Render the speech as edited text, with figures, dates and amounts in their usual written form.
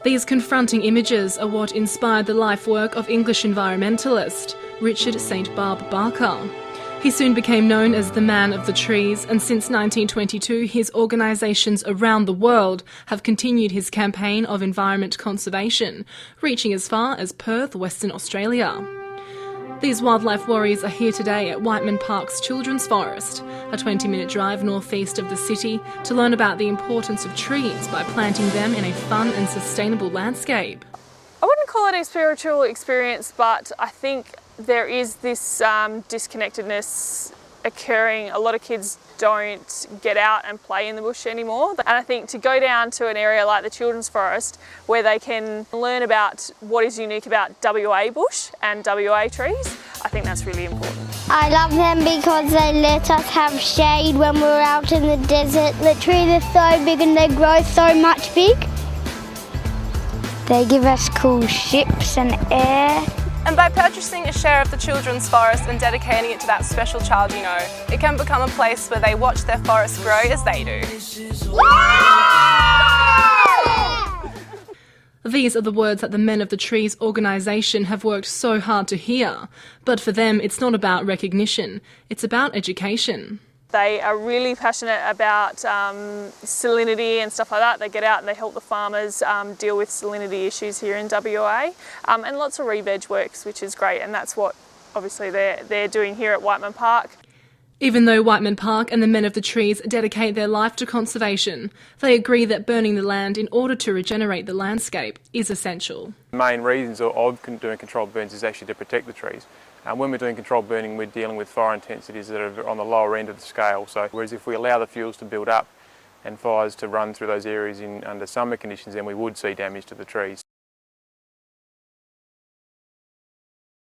These confronting images are what inspired the life work of English environmentalist Richard St Barb Barker. He soon became known as the Man of the Trees, and since 1922 his organisations around the world have continued his campaign of environment conservation, reaching as far as Perth, Western Australia. These wildlife warriors are here today at Whiteman Park's Children's Forest, a 20-minute drive northeast of the city, to learn about the importance of trees by planting them in a fun and sustainable landscape. I wouldn't call it a spiritual experience, but I think there is this disconnectedness occurring. A lot of kids don't get out and play in the bush anymore. And I think to go down to an area like the Children's Forest where they can learn about what is unique about WA bush and WA trees, I think that's really important. I love them because they let us have shade when we're out in the desert. The trees are so big and they grow so much big. They give us cool ships and air. And by purchasing a share of the Children's Forest and dedicating it to that special child you know, it can become a place where they watch their forest grow as they do. These are the words that the Men of the Trees organisation have worked so hard to hear. But for them, it's not about recognition, it's about education. They are really passionate about salinity and stuff like that. They get out and they help the farmers deal with salinity issues here in WA, and lots of re-veg works, which is great, and that's what obviously they're doing here at Whiteman Park. Even though Whiteman Park and the Men of the Trees dedicate their life to conservation, they agree that burning the land in order to regenerate the landscape is essential. The main reasons of doing controlled burns is actually to protect the trees. When we're doing controlled burning, we're dealing with fire intensities that are on the lower end of the scale. So, whereas if we allow the fuels to build up and fires to run through those areas under summer conditions, then we would see damage to the trees.